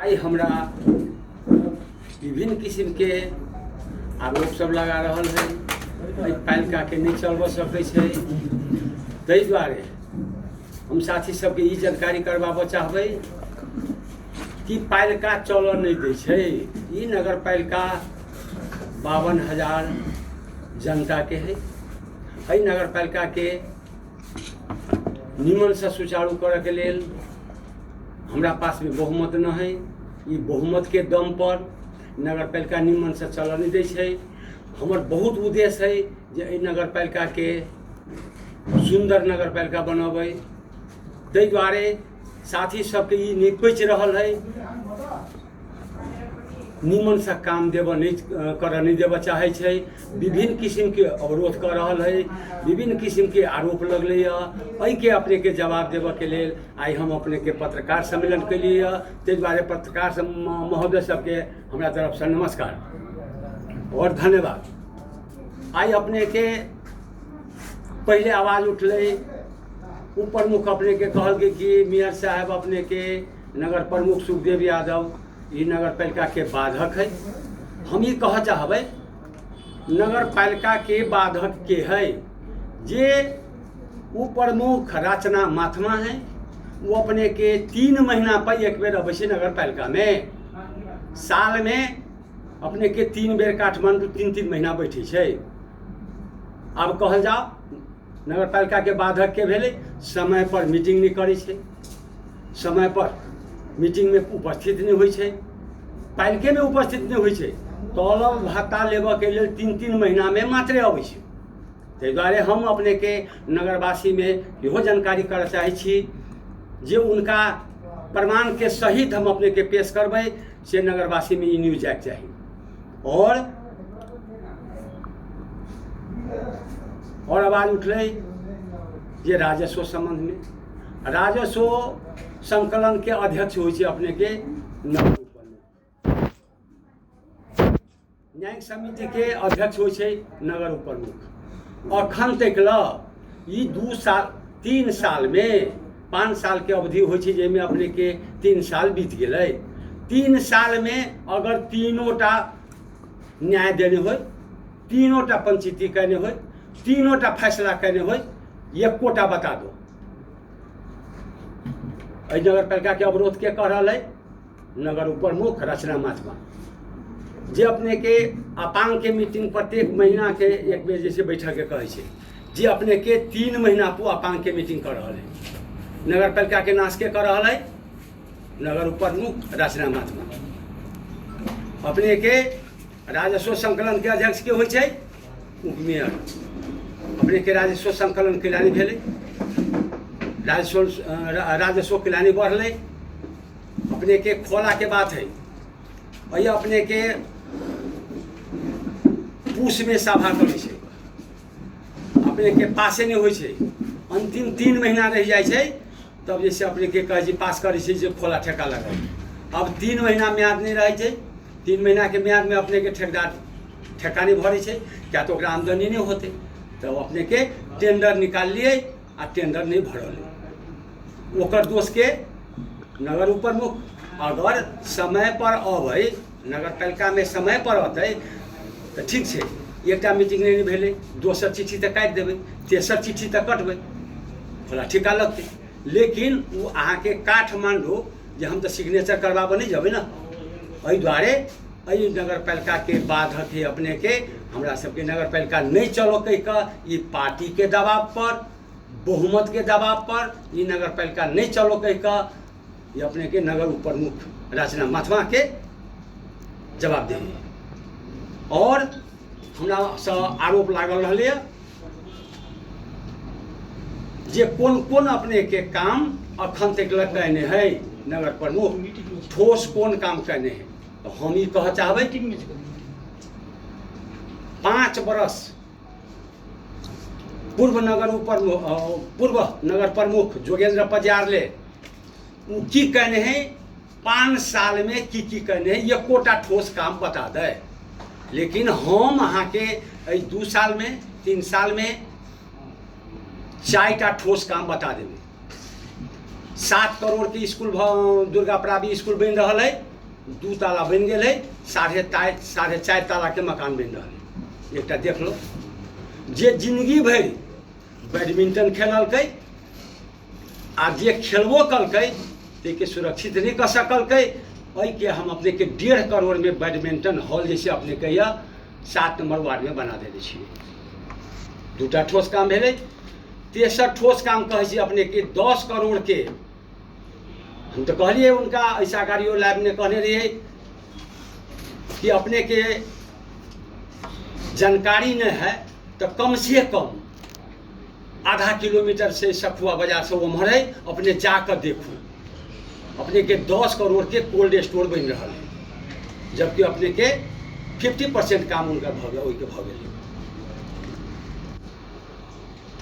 आई हमरा विभिन्न किस्म के आरोप सब लगा रहल है। पालिका के नहीं चलबऽ सकै छै, ताहि दुआरे हम साथी सबके ई जानकारी करबाबऽ चाहबै कि पालिका चलऽ नहीं दै छै। ई नगर पालिका 52,000 जनता के है। एहि नगर पालिका के निमन से सुचारू करऽ के लेल हमरा पास में बहुमत न है। ई बहुमत के दम पर नगर पालिका निमन से चलऽ नहीं दै छै। हमर बहुत उद्देश्य है जे एहि नगर पालिका के सुंदर नगर पालिका बनबै। ताहि दुआरे साथी सबके ई निपैच रहल है, निमन से काम देबऽ नहीं करऽ नहीं देबऽ चाहे छै। विभिन्न किस्म के अवरोध कर रहल है, विभिन्न किस्म के आरोप लगले है। के अपने के जवाब देबऽ के लेल आई हम अपने के पत्रकार सम्मेलन के लिए। ताहि दुआरे पत्रकार महोदय सबके हमरा तरफ से नमस्कार और धन्यवाद। आई अपने के पहले आवाज उठले, ऊपर मुख अपने के कहल कि मेयर साहब अपने के नगर प्रमुख सुखदेव यादव ई नगर पालिका के बाधक है। हम ये कह चाहबै नगर पालिका के बाधक के है जे वो प्रमुख रचना माथमा है। वो अपने के 3 महीना पर एक बेर अबै छै नगर पालिका में। साल में अपने के 3 बेर काठमांडू 3-3 महीना बैठे छै। अब कहल जाओ नगर पालिका के बाधक के भेले, समय पर मीटिंग नहीं करे छै, समय पर मीटिंग में उपस्थित नहीं होइ छै, पालिके में उपस्थित नहीं होइ छै। तलब भत्ता लेबऽ के लेल 3-3 महीना में मात्रे अबै छै। ताहि दुआरे हम अपने के नगरवासी में इहो जानकारी करऽ चाहे छी जे उनका प्रमाण के सहित हम अपने के पेश करबै से नगरवासी में ई न्यूज जाए चाहिए। और आवाज उठले जे राजस्व संबंध में। राजस्व संकलन के अध्यक्ष होइ छै अपने के नगर उपप्रमुख, न्यायिक समिति के अध्यक्ष होइ छै नगर उपप्रमुख। अखन तक ई 2 साल 3 साल में 5 साल के अवधि होइ छै, जाहिमे अपने के 3 साल बीत गेलै। 3 साल में अगर 3टा न्याय देने हो, 3टा पंचायती कहने हो, 3टा फैसला कहने हो, एकोटा बता दो। नगर पालिका के अवरोध के कह रहा है नगर उपप्रमुख रचना माथमा, जे अपने के अपांग के मीटिंग प्रत्येक महीना के एक बेर जैसे बैठक के कहे छै, जे अपने के 3 महीना पर अपांग के मीटिंग कर रहा है। नगर पालिका के नाश के कर रहा है नगर उपप्रमुख रचना माथमा। अपने के राजस्व संकलन के अध्यक्ष के होइ छै उपमेयर। अपने के राजस्व संकलन किलानी भेले, राजस्व किलानी बढ़ले। अपने के खोला के बात है, भैया अपने के पूस में सभा करे छै, अपने के पासे नहीं होइ छै। अंतिम 3 महीना रह जाए छै, तब जैसे अपने के कहे पास करे छै जे खोला ठेका लगा। अब 3 महीना म्याद नहीं रहे छै। 3 महीना के म्याद में अपने के ठेकेदार ठेका नहीं भरे छै, क्या तो आमदनी नहीं होते। तो अपने के टेंडर निकाल लिए आ टेंडर नहीं भरल। ओकर दोष के नगर उपप्रमुख। अगर समय पर अबै, नगर पालिका में समय पर अतै तो ठीक छै। एकटा मीटिंग नहीं भेले, दोसर चिट्ठी तो काटि देबै, तेसर चिट्ठी तो कटबै, खोला ठेका लगतै। लेकिन वो अहाँ के काठमांडू जे हम तो सिग्नेचर करवाबऽ नहीं जेबै ना। एहि दुआरे एहि नगर पालिका के बाधक है अपने के। हमरा सबके नगर पालिका नहीं चलो कह कऽ ई पार्टी के दबाव पर, बहुमत के दबाव पर ई नगर पालिका नहीं चलो कह कऽ ये अपने के नगर उपप्रमुख रचना माथमा के जवाब दे। और हमरा से आरोप लागल रहले जे कोन अपने के काम अखन तक कहने है नगर प्रमुख, ठोस कोन काम कहने है। तो हम ये कह चाहबै 5 बरस पूर्व नगर प्रमुख जोगेंद्र पजियारले की कहने हैं, 5 साल में की कहने हैं, ये कोटा ठोस काम बता दे। लेकिन हम अहाँ के 2 साल में 3 साल में 4टा ठोस काम बता देंगे। 7 करोड़ के स्कूल दुर्गा प्रावी स्कूल बन रहा है, 2 ताला बन गए है, 4.5 ताला के मकान बन रहा है। एक देख लो, जे जिंदगी भर बैडमिंटन खेललकै आ जे खेलबो कलकै ते सुरक्षित नहीं कर सकलकै। के हम अपने के 1.5 करोड़ में बैडमिंटन हॉल जैसे अपने के 7 नंबर वार्ड में बना देने छियै। 2टा ठोस काम भेलै। तेसर ठोस काम कहे छी अपने के 10 करोड़ के, हम तो कहलिए उनका ऐसा गाड़ियों लाइव ने कहने रहिए कि अपने के जानकारी नहीं है तो कम से कम आधा किलोमीटर से सखुआ बाजार से उम्हर है, अपने जाकर देखो। अपने के 10 करोड़ के कोल्ड स्टोर बन रहा है, जबकि अपने के 50% काम उनका भ गेल।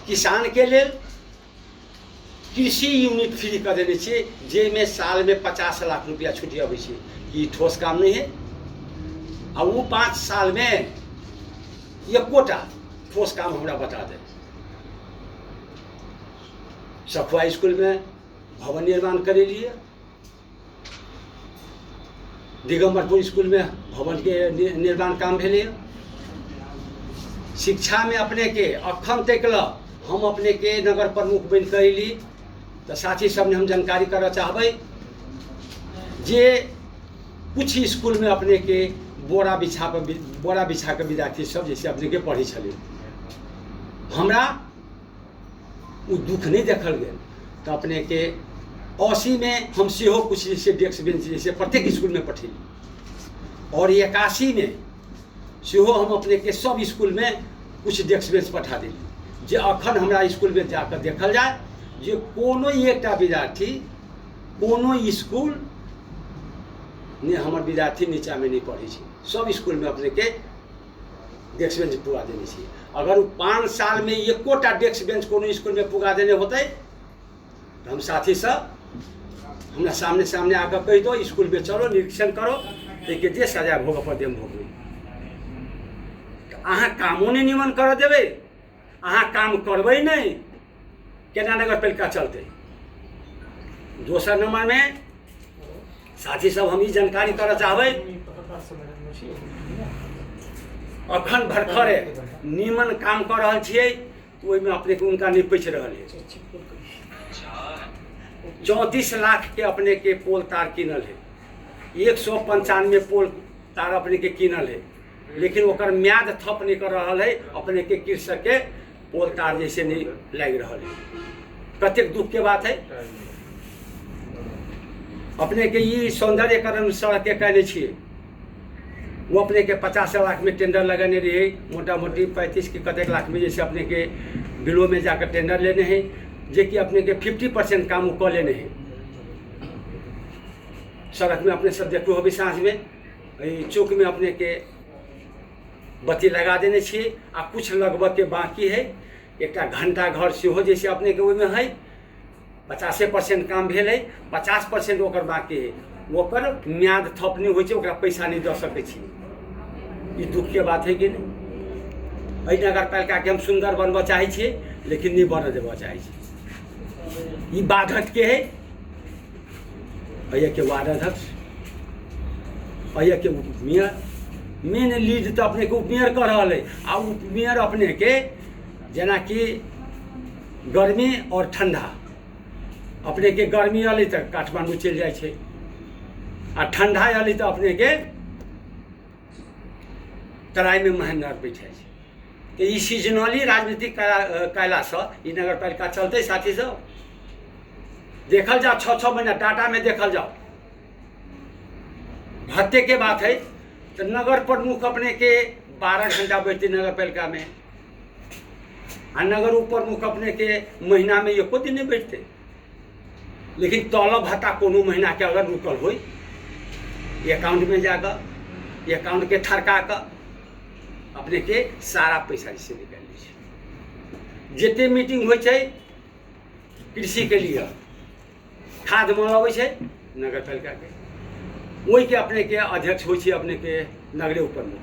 किसान के लिए कृषि यूनिट फ्री कर देने छे, जेमें साल में 50 लाख रुपया छुट्टी अबै छे। ई ठोस काम नहीं है। और वो 5 साल में एकोटा ठोस काम हमरा बता दे। सखुआ स्कूल में भवन निर्माण करे लिए, दिगंबरपुर स्कूल में भवन के निर्माण काम भेलै। शिक्षा में अपने के अखन तक हम अपने के नगर प्रमुख बन कैली, तो साथी सब ने हम जानकारी करना चाहबै जे कुछ स्कूल में अपने के बोरा बिछा के विद्यार्थी सब जैसे अपने के पढ़ी छले, हमरा वो दुख नहीं देखल गए। तो अपने के 80 में हम सेहो कुछ जैसे डेस्क बेंच जैसे प्रत्येक स्कूल में पठेली, और 81 में सेहो हम अपने के सब स्कूल में कुछ डेस्क बेंच पठा देली। जे अखन हमरा स्कूल में जाकर देखल जाए जे कोनो एकटा विद्यार्थी कोनो स्कूल ने हमर विद्यार्थी नीचा में नहीं पढ़े छी। सब स्कूल में अपने के डेस्क बेंच पुगा देने छी। अगर 5 साल में एकोटा डेस्क बेंच कोनो स्कूल में पुगा देने होते तो हम साथी सब हमरा सामने आकर कह दो, स्कूल में चलो निरीक्षण करो, देखिए जे सजा भोग पर देम भोग। अहाँ कामो नहीं निमन कर देवे, अहाँ काम करबै नहीं, केना नगर पालिका चलते। दोसर नंबर में साथी सब हम ई जानकारी करना चाहबै, अखन भरखरे निमन काम कर रहा छियै, ओहि में अपने के उनका नहीं पैछ रहा है। 34 लाख के अपने के पोल तार किनल है, 195 पोल तार अपने के किनल है, लेकिन ओकर म्याद थप नहीं कर रहा है। अपने के कृषक के पोल तार जैसे नहीं लग रहा है। कतेक दुख के बात है। अपने के ये सौंदर्यकरण सड़क के कहने छिए, वो अपने के 50 लाख में टेंडर लगाने रहे, मोटा मोटी 35 के कतेक लाख में जैसे अपने के बिलो में जाकर टेंडर लेने हैं, जे कि अपने के 50% काम वो कर लेने हैं। सड़क में अपने सब देखो अभी सांझ में चौक में अपने के बत्ती लगा देने छिए, आ कुछ लगभग के बाकी है। एक घंटा घर सेहो जैसे अपने के में है, 50% काम भेल है, 50% ओकर बाकी है। ओकर म्याद थप नहीं हो, ओकरा पैसा नहीं दे सके छी। ई दुख के बात है कि नहीं। अइ नगर पालिका के हम सुंदर बनबा चाहे छिए, लेकिन नहीं बन देबा चाहे छी। ई बाधक के है, अय के वार्ड अध्यक्ष, अय के उपमेयर, मेन लीड तो अपने के उपमेयर कर रहा है। आ उपमेयर अपने के जना कि गर्मी और ठंडा, अपने के गर्मी अली तक काठमांडू चल जाए छे, आ ठंडा अली तो अपने के तराई में महेंद्र बैठे छे। तो ई सीजनली राजनीतिक कैला से ई नगर पालिका चलते। साथी सब देखल जाओ, 6-6 महीना डाटा में देखल जाओ। भत्ते के बात है तो नगर प्रमुख अपने के 12 घंटा बैठते नगर पालिका में, आ नगर प्रमुख अपने के महीना में एको दिन नहीं बैठते। लेकिन तलब भत्ता कोनो महीना के अगर रुकल हो, अकाउंट में जाकर अकाउंट के थरका कर अपने के सारा पैसा इससे निकाल ली। जिते मीटिंग हो कृषि के लिए, खाद माल अबै छै नगर पालिका के, वही के अपने के अध्यक्ष हो अपने के नगरे प्रमुख।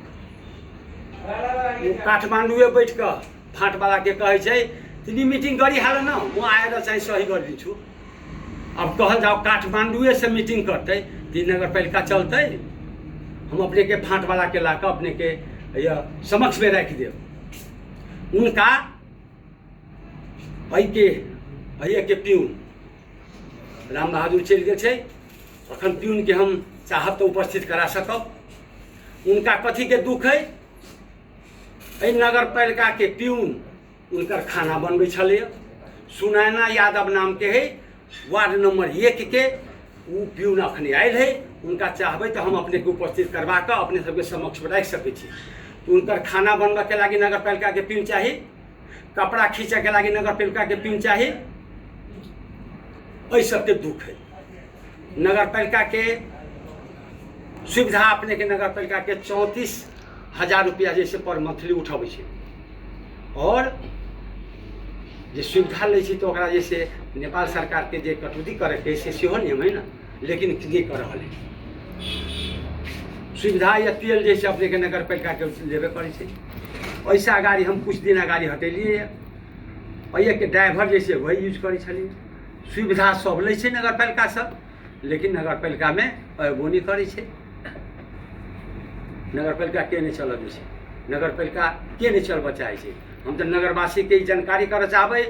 काठमांडू बैठ कर फाट वाला के कहे तिनी मीटिंग करी हाल ना, वो आएर चाहिए सही कर दी। अब कहल जाओ काठमांडू से मीटिंग करते तीन नगर पालिका चलते हम अपने के फाँट वाला के ला अपने के समक्ष में रख देव। उनका के प्यून राम बहादुर चल गए अखन प्यून के हम चाहब तो उपस्थित करा सकब। उनका कथी के दुख है नगर पालिका के प्यून उनकर खाना बनबै छलै। सुनैना यादव नाम के है वार्ड नंबर 1 के वो प्यून अखने आयल है। उनका चाहबै तो हम अपने के उपस्थित करवा कर अपने सबके समक्ष रख सकै छी। तो उनकर खाना बनबा के लागी नगर पालिका के प्यून चाहिए, कपड़ा खींचे के लागी नगर पालिका के प्यून चाहिए। एहि सबके दुख है। नगर पालिका के सुविधा अपने के नगर पालिका के 34,000 रुपया जैसे पर मंथली उठाबै छै और जे सुविधा लै छै तो ओकरा जैसे नेपाल सरकार के जे कटौती करे के से सेहो नियम है ना, लेकिन नहीं कर रहा है। सुविधा या तेल जैसे अपने के नगर पालिका के लेबे करे छै। ऐसा गाड़ी हम कुछ दिन गाड़ी हटेलिए के ड्राइवर जैसे वही यूज करे छलिए। सुविधा सब लै छै नगर पालिका सब, लेकिन नगर पालिका में अयबो नहीं करे छै। नगर पालिका के नहीं चल दै छै, नगर पालिका के नहीं चल बचाए छै। हम तो नगरवासी के जानकारी कर चाहबे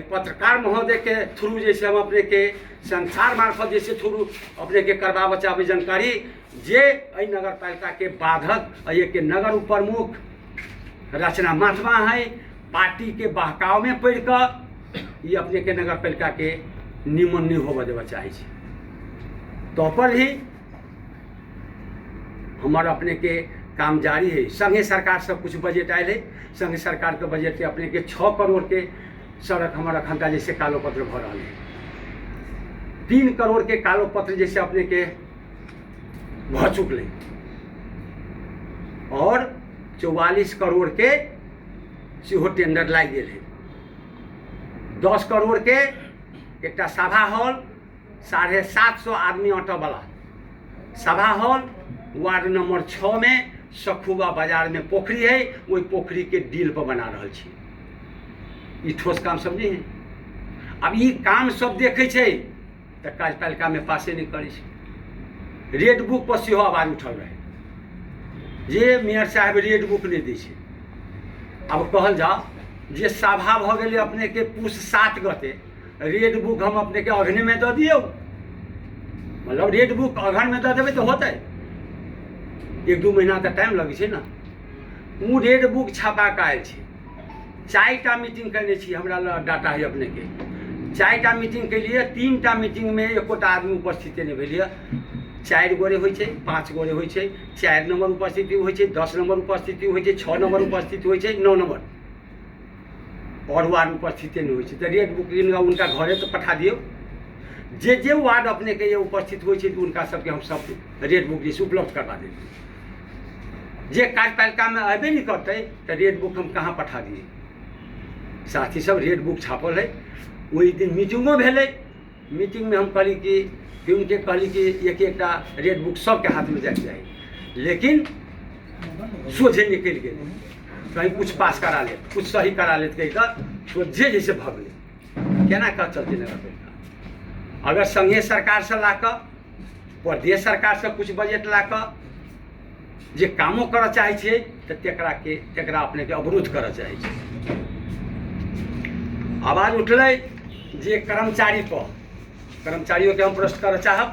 पत्रकार महोदय के थ्रू जैसे हम अपने के संसार मार्फत जैसे थ्रू अपने के करवा चाहबे जानकारी जे नगर पालिका के बाधक के नगर प्रमुख रचना महात्मा है पार्टी के बहकाव में पड़ कर ये अपने के नगर पालिका के निमन नहीं होबे देवा चाहे छी। तो पर ही हमारा अपने के काम जारी है। संघीय सरकार से कुछ बजट आयल है। संघीय सरकार के बजट के अपने के 6 करोड़ के सड़क हमारा खंता जैसे कालो पत्र भ रहा है। 3 करोड़ के कालो पत्र जैसे अपने के भ चुकले और 44 करोड़ के सेहो टेंडर लाग गए है। 10 करोड़ के एक सभा हॉल 750 आदमी अटै वाला सभा हॉल वार्ड नंबर 6 में सखुआ बाजार में पोखरी है। वही पोखरी के डील पर बना रहा छी। ई ठोस काम समझे हैं। अब ये काम सब देखे छे तो कार्यपालिका में पासे नहीं करे छे। रेड बुक पर सेहो आवाज उठल रहे जे मेयर साहब रेड बुक नहीं दै छे। अब कहल जाओ जे सभा भ गेले अपने के पूस 7 गते रेड बुक हम अपने के अगहने में दे दियो। मतलब रेड बुक अगहन में दे देवे तो होते 1-2 महीना का टाइम लगे छे ना। वो रेड बुक छापा के आयल छे। 4टा मीटिंग करने छी हमरा डाटा है अपने के। 4टा मीटिंग के लिए 3टा मीटिंग में एकोटा आदमी उपस्थित नहीं भेलिए। 4 गोरे होइ छै, 5 गोरे होइ छै, 4 नंबर उपस्थिति होइ छै, 10 नंबर उपस्थिति होइ छै, 6 नंबर उपस्थिति होइ छै, 9 नंबर और वार्ड उपस्थिति नहीं होइ छै। तो रेड बुक उनका घरे तो पठा दियो। जे वार्ड अपने के ये उपस्थित होइ छै उनका सबके हम सब रेड बुक जैसे उपलब्ध करवा देते। जे कार्यपालिका में अबे नहीं करते तो रेड बुक हम कहाँ पठा दिए। साथ ही सब रेड बुक छापल है। वही दिन मीटिंगों भेले। मीटिंग में हम कहली कि उनके कहली कि एक रेड बुक सबके हाथ में जाके जाए, लेकिन सोझे निकल गए। कहीं कुछ पास करा ले, कुछ सही करा ले सोझे जैसे भग ले। केना कर चलते नगर पालिका। अगर संघीय सरकार से ला कर प्रदेश सरकार से कुछ बजट ला कर जे कामो कर चाहे छे तो तेकरा अपने के अवरुद्ध कर चाहे छे। आवाज उठले जे कर्मचारियों के हम प्रश्न कर चाहब।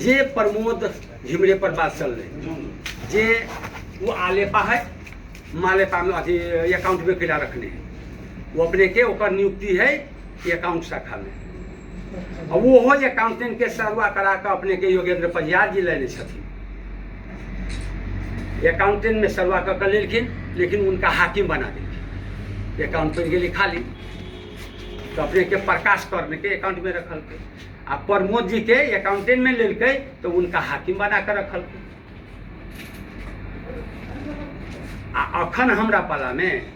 जे प्रमोद झिमरे पर बात चल रही जे वो आलेपा है मालेपा में अथी अकाउंट में किला रखने हैं। वो अपने के ओकर नियुक्ति है अकाउंट शाखा में। और वो हो अकाउंटेंट के सर्वा करा कर अपने के योगेंद्र पंजार जी लेने छथिन। अकाउंटेंट में सर्वा कर लेकिन उनका हाकिम बना देलखिन। अकाउंटेंट के लिए खाली तो अपने के प्रकाश करने के अकाउंट में रखल के आ प्रमोद जी के अकाउंटेंट में लेलके तो उनका हाकिम बना कर रखल के। अखन हमरा पाला में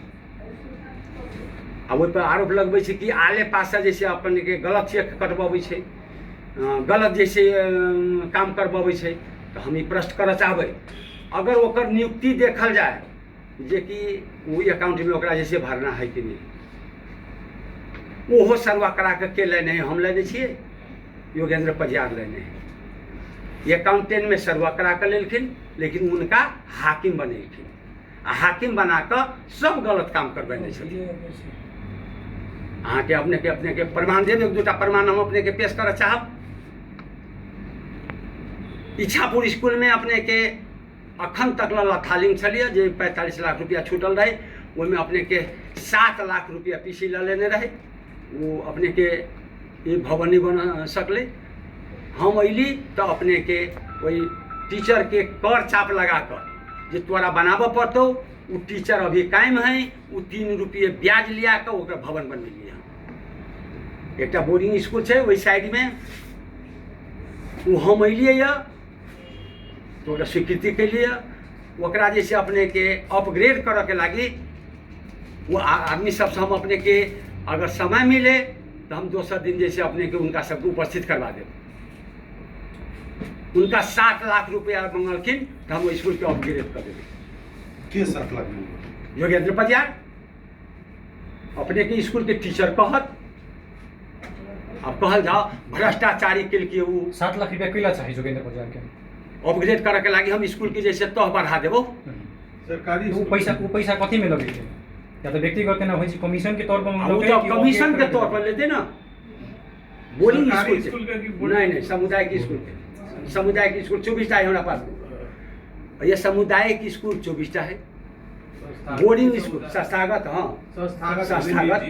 अब पर आरोप लगबै छै कि आले पासा जैसे अपन के गलत चेक कटबाबै छै, गलत जैसे काम करबाबै छै। तो हम ई प्रश्न करऽ चाहबै अगर ओकर नियुक्ति देखल जाए जे कि वो अकाउंट में ओकरा जैसे भरना है कि नहीं। ओहो सर्वा करा के लेने हैं, हम लेने छियै, योगेंद्र पजियार लेने हैं। ये अकाउंटेंट में सर्वा करा के लेलखिन, लेकिन उनका हाकिम बनेलखिन आ हाकिम बना कर सब गलत काम करबेने छथिन। अहाँ के अपने के प्रमाण देब, एक दूटा प्रमाण हम अपने के पेश करऽ चाहब। इच्छापुर स्कूल में अपने के अखन तक लथालिंग छलिए जे 45 लाख रुपया छूटल रहे, ओहिमे अपने के 7 लाख रुपया पीसी ल लेने रहे, वो अपने के ये भवन नहीं बन सकले। हम अली तो अपने के वही टीचर के कर चाप लगा कर जे तोरा बनाबऽ पड़तौ, वो टीचर अभी कायम है, वो 3 रुपये ब्याज लिया कर ओकरा भवन बनवेलिए। एक बोर्डिंग स्कूल है वही साइड में, वो हम अलिए तो ओकरा स्वीकृति के लिए ओकरा जैसे अपने के अपग्रेड करऽ के लागी वो आदमी सबसे हम अपने के अगर समय मिले तो हम दोसर दिन जैसे अपने के उनका सबको उपस्थित करवा दें। उनका 7 लाख रुपया मंगलखिन तो हम स्कूल के अपग्रेड कर देंगे। के 7 लाख? योगेंद्र पजियार अपने के स्कूल के टीचर कहत, अब कहल जाओ भ्रष्टाचारी के लिए वो 7 लाख रुपया कैला चाहिए योगेंद्र पजियार के अपग्रेड करे के लागी हम स्कूल की जैसे तह बढ़ा देबो। सरकारी वो पैसा कथी में लगे थे? या तो व्यक्तिगत ना होई कमीशन के तौर पर वो तो कमीशन के तौर पर लेते ना, बोर्डिंग स्कूल के नहीं सामुदायिक स्कूल के, सामुदायिक स्कूल 24टा है हमारे पास। ये सामुदायिक स्कूल 24टा है, बोर्डिंग स्कूल संस्थागत, हाँ संस्थागत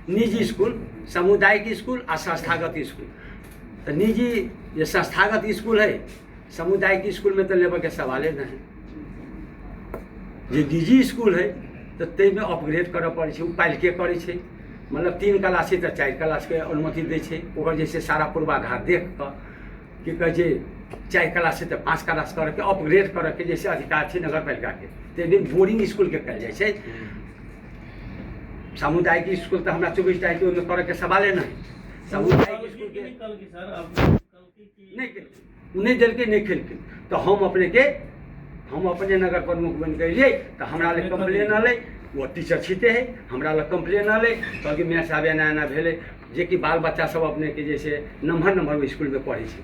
निजी स्कूल, सामुदायिक स्कूल और संस्थागत स्कूल। तो निजी ये संस्थागत स्कूल है, सामुदायिक स्कूल में तो लेबर के सवाल नहीं। जे निजी स्कूल है तो ते में अपग्रेड करऽ पड़े छै, पाइल के करे छै, मतलब 3 क्लास है तो 4 क्लास के अनुमति दै छै। ओकर जैसे सारा पूर्वाधार देख कर कि कहे छै 4 क्लास है तो 5 क्लास करके अपग्रेड करके जैसे अधिकार छै नगर पालिका के, ते बोर्डिंग स्कूल के कहल जाइ छै। सामुदायिक स्कूल तो हमरा 24टा है, ओहिमे करे के सवाले नहीं। सामुदायिक स्कूल के नहीं देलकै, नहीं खेलकै, तो हम अपने नगर प्रमुख बन के लिए तो हमरा ले कंप्लेन अलै, वो टीचर छीते है हमरा ले कंप्लेन अलै, कहलकै मैं साहब एना एना भेलै, जे कि बाल बच्चा सब अपने के जैसे नम्हर स्कूल में पढ़े छै,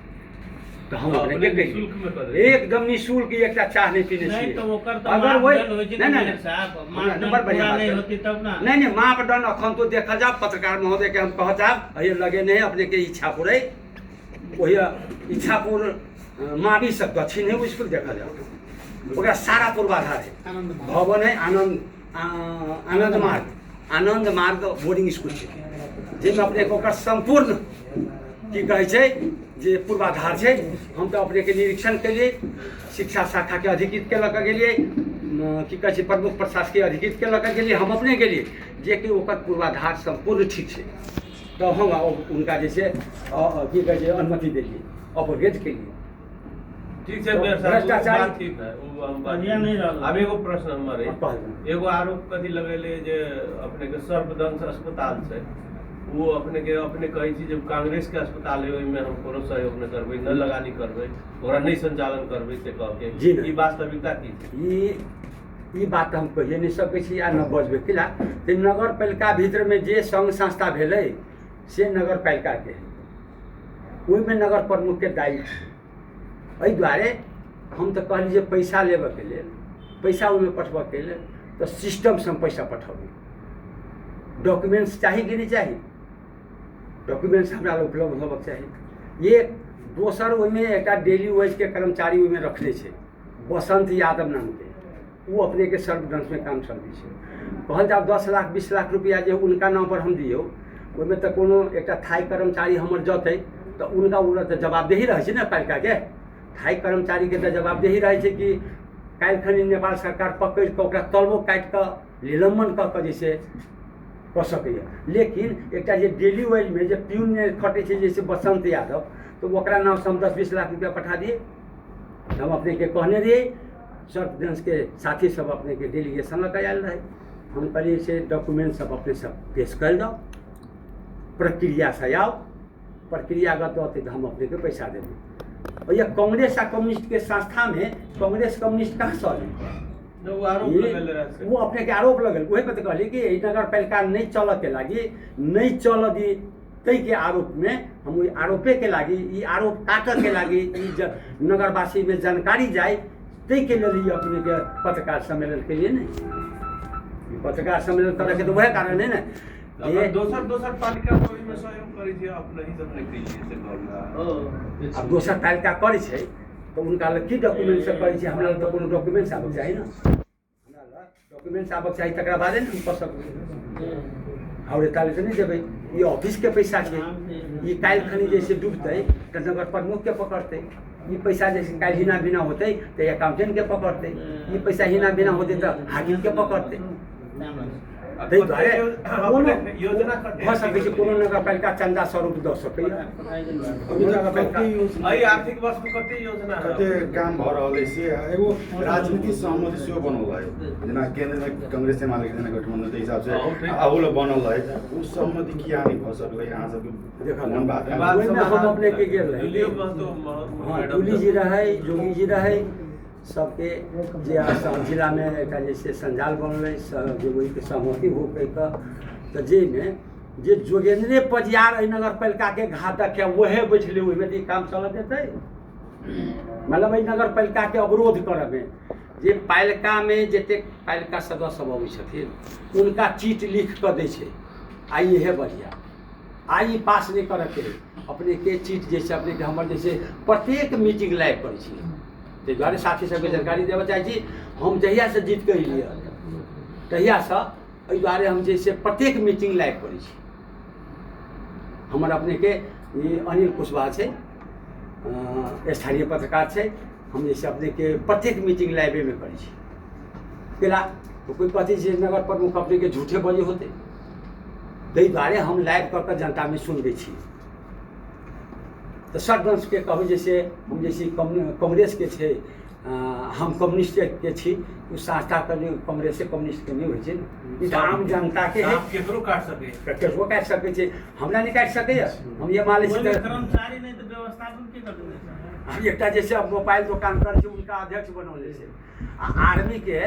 तो हम अपने के एकदम निःशुल्क एक चाह नहीं पीने छियै। अगर वही नंबर बढ़िया नहीं मापदंड अखन तो देखल जाओ, पत्रकार महोदय के हम कह चाहब ये लगे नहीं अपने के इच्छापुर है, वही इच्छापुर मावी सब दक्षिण है स्कूल देखा जाओ, ओकरा सारा पूर्वाधार है, भवन है, आनंद मार्ग बोर्डिंग स्कूल है, जिसमें अपने को ओकर संपूर्ण की कहे छै जे पूर्वाधार है। हम तो अपने के निरीक्षण के लिए शिक्षा शाखा के अधिकृत के लऽ गेलिए, की कहे छै प्रमुख प्रशासकीय अधिकृत के लऽ गेलिए, हम अपने गेलिए जे कि ओकर पूर्वाधार संपूर्ण ठीक है, तो हम उनका जैसे की कहे छै अनुमति देलिए अपग्रेड के लिए। ठीक है भ्रष्टाचार ठीक है, वो हम बढ़िया नहीं रहा। अब एगो प्रश्न हमर है, एगो आरोप कथी लगेले जे अपने के सर्वदंश अस्पताल से वो अपने कहे छी जब कांग्रेस के अस्पताल है ओहिमे हम कोनो सहयोग न करबै, न लगानी करबै, ओकरा नहीं संचालन करबै से कह के ई वास्तविकता की? ई बात हम कहिए नहीं सकै छी आ न बजबै किला। ते नगर पालिका भीतर में जे संघ संस्था भेलै से नगर पालिका के, ओहिमे नगर प्रमुख के दायित्व। एहि दुआरे हम तो कहली जे पैसा लेबऽ के लेल, पैसा ओहिमे पठबऽ के लेल तो सिस्टम से हम पैसा पठेबै, डॉक्यूमेंट्स चाही कि नहीं चाही, डॉक्यूमेंट्स हमरा उपलब्ध होबऽ चाही। ये दोसर ओहिमे एक डेली वेज के कर्मचारी ओहिमे रखले छै बसंत यादव नाम के, वो अपने के सर्वदंश में काम चलबै छै। कहल जाओ 10 लाख 20 लाख रुपया जे उनका नाम पर हम दियौ, ओहिमे तो कोनो एक थाई कर्मचारी हमर जतै तो उनका तो जवाबदेही रहे छै ना पालिका के, थाई कर्मचारी के तो जवाबदेही रहे छै कि काल्हि खनी नेपाल सरकार पकड़ के ओकरा तलबो काटि कऽ निलंबन कऽ के जैसे कऽ सकैए। लेकिन एक जे डेली वेज में जे प्यून खटे छै जैसे बसंत यादव, तो ओकरा नाम से हम 10-20 लाख रुपया पठा दिए। हम अपने के कहने रहिए, सर्वदंश के साथी सब अपने के डेलीगेशन लऽ आयल रहे, हम कहलिए से डॉक्यूमेंट सब अपने सब पेश कर दो, प्रक्रिया से आओ, प्रक्रियागत होते तो हम अपने के पैसा देंगे। और यह कांग्रेस आ कम्युनिस्ट के संस्था में कांग्रेस कम्युनिस्ट कहाँ सॉल्व है, वो आरोप लगल रहे वो अपने के आरोप लगल वही पे तो कहली कि ई नगर पालिका नहीं चल के लागी नहीं चल दी तई के आरोप में हम आरोपे के लागी ई आरोप काट के लागी ई नगरवासी में जानकारी जाए तई के लिए अपने के पत्रकार सम्मेलन के लिए नहीं पत्रकार सम्मेलन करे के तो वह कारण है ना अगर दोसर पालिका कोई में सहयोग करी छै अपने ही सब निकली से कहला अब दोसर पालिका करे छै तो उनका लग की डॉक्यूमेंट से करै छै हमरा लग तो कोनो डॉक्यूमेंट्स आबक चाही ना हमरा लग डॉक्यूमेंट्स आबक चाही तकरा बादे ने हम कर सकबै और ताले से नहीं देबै ये ऑफिस के पैसा छै ये काल खनी जैसे डूबतै तो नगर प्रमुख के पकड़तै ये पैसा जैसे काल हिना बिना होतै तो अकाउंटेंट के पकड़तै ये पैसा हिना बिना होतै तो हाकिम के पकड़तै ताहि दुआरे कोनो योजना भऽ सकै छै कोनो नगरपालिका चंदा स्वरूप दऽ सकैए एहि आर्थिक वर्ष में कते योजना है कते काम भऽ रहल है से एगो राजनीतिक सहमति सेहो बनल है जेना केंद्र में कांग्रेस से मालिक जेना गठबंधन के हिसाब से आहुल बनल है उ सहमति किया नहीं भऽ सकलै अहाँ सबके देखल बात ओहिमे हम अपने के गेल रही दिल्ली में तो हाँ तुली जी रहे जोगी जी रहे सबके जे जिला में एक जैसे संजाल बनल जे वही के सहमति हो के तो जे में जे जोगेंद्रे पजियार नगर पालिका के घातक है वहे बैठले ओहिमे तो काम चल देते मतलब नगर पालिका के अवरोध करबे जे पालिका में जते पालिका सदस्य सब अबै छथिन उनका चिट लिख कर दै छै आई है बढ़िया आई पास नहीं कर के अपने के चिट जैसे अपने के हमर जैसे प्रत्येक मीटिंग लाइव करै छी ताहि दुआरे साथी सबके जानकारी देबऽ चाहै छी हम जहिया से जीत के एलियै तहिया से एहि दुआरे हम जैसे प्रत्येक मीटिंग लाइव करै छी हमर अपने के ये अनिल कुशवाहा छै स्थानीय पत्रकार छै हम जैसे अपने के प्रत्येक मीटिंग लाइवे में करै छी केला तो कोई कथी छै नगर प्रमुख अपने के झूठे बजे होते ताहि दुआरे हम लाइव कर जनता में सुनबै छी तो सरपंच के कहू जैसे हम जैसे कांग्रेस के छे हम कम्युनिस्ट के छी उ संस्था के कांग्रेस से कम्युनिस्ट के नहीं होइ छै ई आम जनता के है केकरो काट सके केकरो काट सकै छै हमरा नहीं काट सकैया हम ये मान लै छी कर्मचारी नहीं तो व्यवस्थापन के कर देते हम एकटा जैसे मोबाइल दुकान कर छै उनका अध्यक्ष बनौले छै आर्मी के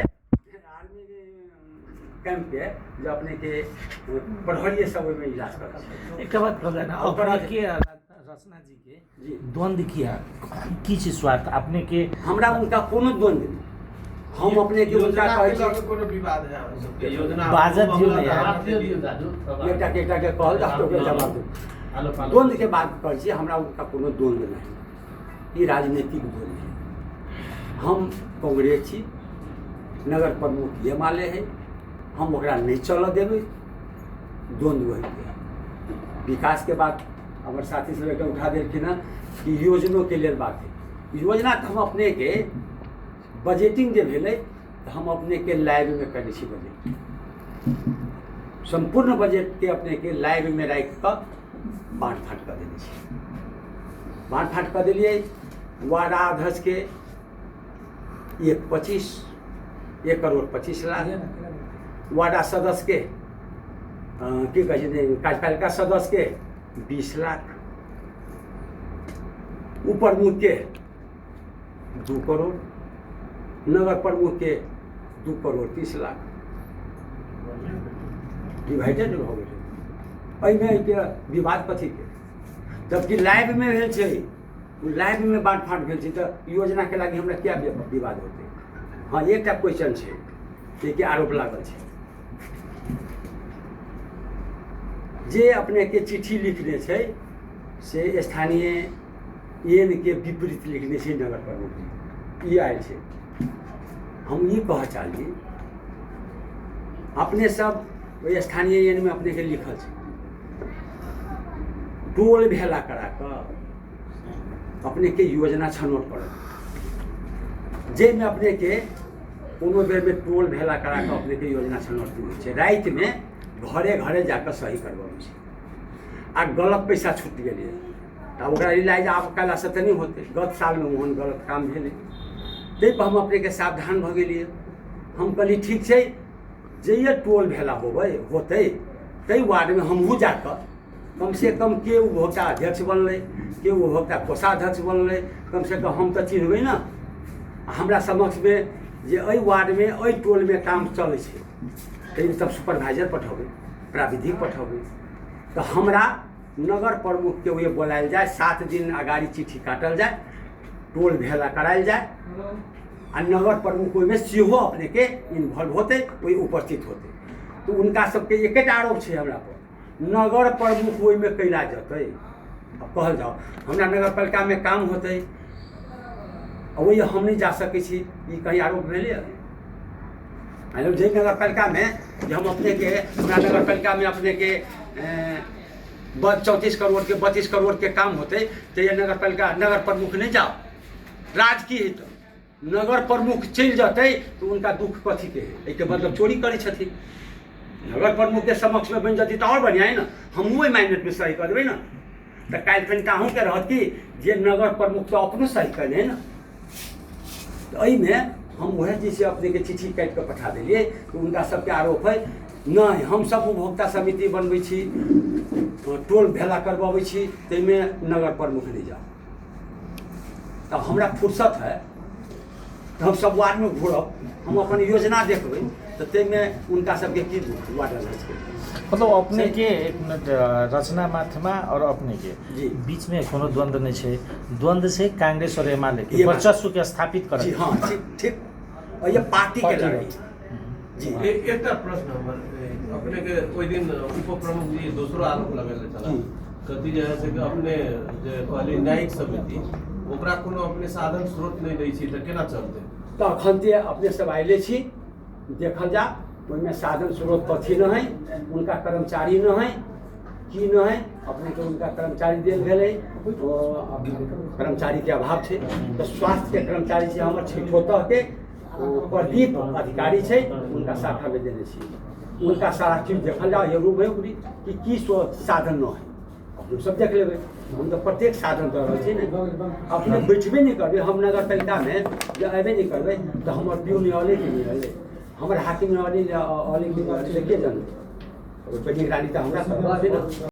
कैंप के जो अपने के प्रहरी सब में इलाज कर छै एक बात कहला ना अपने के रचना जी के जी द्वंद्व किया की चीज स्वार्थ अपने के हमरा उनका कोनो द्वंद्व नहीं हम अपने के उनका कहै छी कोनो विवाद है हम सबके योजना बाजत जो नहीं एकटा के कहल जा तो के जवाब दो द्वंद्व के बात कहै छी हमरा उनका कोनो द्वंद्व नहीं ई राजनीतिक द्वंद्व है हम कांग्रेस छी नगर प्रमुख ये माले है हम ओकरा नहीं चल देबै द्वंद्व है विकास के बात हमारे साथी सब एक उठा देलखिन हँ कि योजनों के लिए बात है योजना तो हम अपने के बजटिंग जे भेलै तो हम अपने के लाइव में करै छी बजट संपूर्ण बजट के अपने के लाइव में राखि कऽ बाँट फाँट कऽ देने छी बाँट फाँट कऽ देलियै वार्ड अध्यक्ष के 1,25 लाख वार्ड सदस्य के की कहै छै कार्यपालिका सदस्य के 20 लाख ऊपर मुख के 2 करोड़ नगर प्रमुख के 2 करोड़ 30 लाख डिवाइडेड हो गए एहिमे के विवाद कथी के जबकि लाइव में भेल छै लाइव में बाँट फाँट भेल छै तऽ योजना के लागी हमरा क्या विवाद होते हाँ एकटा क्वेश्चन छै कि आरोप लागल छै जे अपने के चिट्ठी लिखने छै से स्थानीय एन के विपरीत लिखने छै नगर प्रमुख ई आयल छै हम ये कह चाहली अपने सब वही स्थानीय एन में अपने के लिखल छै टोल भेला करा कऽ अपने के योजना छनौट पड़ल जाहिमे अपने के कोनो बेर में टोल भेला करा कऽ अपने के योजना छनौट होइ छै राति में घरे घरे जाकर सही करवाबै छै आ गलत पैसा छूट गेलै तऽ ओकरा रिलाइज आब कला से तऽ नहीं होते गत साल में ओहन गलत काम भेलै ताहि पर हम अपने के सावधान भऽ गेलियै हम कहली ठीक छै जइए टोल भेला होते ताहि वार्ड में हमहूँ जाकर कम से कम के उपभोक्ता अध्यक्ष बनलै के उपभोक्ता कोषाध्यक्ष बनलै कम से कम हम तऽ चिन्हबै ना हमरा समक्ष में जे एहि वार्डमे एहि टोलमे काम चलै छै ताहिमे तब सुपरवाइजर पठेबै, प्राविधिक पठेबै। तऽ हमरा नगर प्रमुखके उहे बोलायल जाए, 7 दिन अगाड़ी चिट्ठी काटल जाए, टोल भेला करायल जाए, आ नगर प्रमुख ओहिमे सेहो अपनेके इन्वॉल्व होते, ओहि उपस्थित होते। तो उनका सबके एकेटा आरोप छै हमरा पर, नगर प्रमुख ओहिमे कैला जेतै। अब कहल जाओ हमरा नगर पालिका में काम होते, वही हम नहीं जा सकै छी, ई कहीं आरोप भेलै? मान लो जे नगर पालिका में जे हम अपने के हमरा नगर पालिका में अपने के 34 करोड़ के 32 करोड़ के काम होते, तो ये नगर पालिका नगर प्रमुख नहीं जाओ, राज की है तो नगर प्रमुख चल जाते तो उनका दुख कथी के है? एक मतलब चोरी करे छथिन। नगर प्रमुख के समक्ष में बन जाती तो और बढ़िया है ना, हम वही माइनेट में सही कर देवे ना। तो काल फिर कहूँ के रहत कि जे नगर प्रमुख तो अपनो सही कर है ना। तो यही में हम वह जैसे अपने के चिट्ठी काट के पठा दिलिए, तो उनका सबके आरोप है नहीं हम सब उपभोक्ता समिति बनबै छी, टोल भेला करवाबै छी, ताहिमे नगर प्रमुख नहीं जाओ। तो हमरा फुर्सत है तो हम सब वार्ड में घूरब, हम अपन योजना देखबै, तो ताहिमे उनका सबके की वार्ड है। मतलब अपने के एक मिनट रचना माथमा और अपने के जी बीच में कोनो द्वंद्व नहीं है, द्वंद्व से कांग्रेस और एमाले के वर्चस्व के स्थापित कर। जी हाँ ठीक, और ये पार्टी के लड़ाई जी। एक प्रश्न हमर अपने के कोई दिन उप प्रमुख जी दूसरो आरोप लगेले छला कथी जे है से कि अपने जे कहली न्यायिक समिति ओकरा कोनो अपने साधन स्रोत नहीं दै छी त केना चलते? तो अखन जे अपने सब आइले छी देखल जा, ओहिमे साधन स्रोत कथी न है, उनका कर्मचारी न है की न है, अपने के उनका कर्मचारी देल गेल है, कर्मचारी के अभाव है। तो स्वास्थ्य के कर्मचारी छै हमर छिठोतह के प्रदीप अधिकारी छै, उनका शाखा में देने छी। उनका सारा चीज देखल जाओ, ये रूप है कि की साधन न है, अपने सब देख लेबै। हम तो प्रत्येक साधन दे रहल छी ने, अपने बैठबे नहीं करबे, हम नगर पालिका में जब अयबे नहीं करबे तो हमर प्यून अले के नहीं रहले, हमर हाकिम अले के नहीं रहले के जाने, निगरानी तो हमरा करबे ना।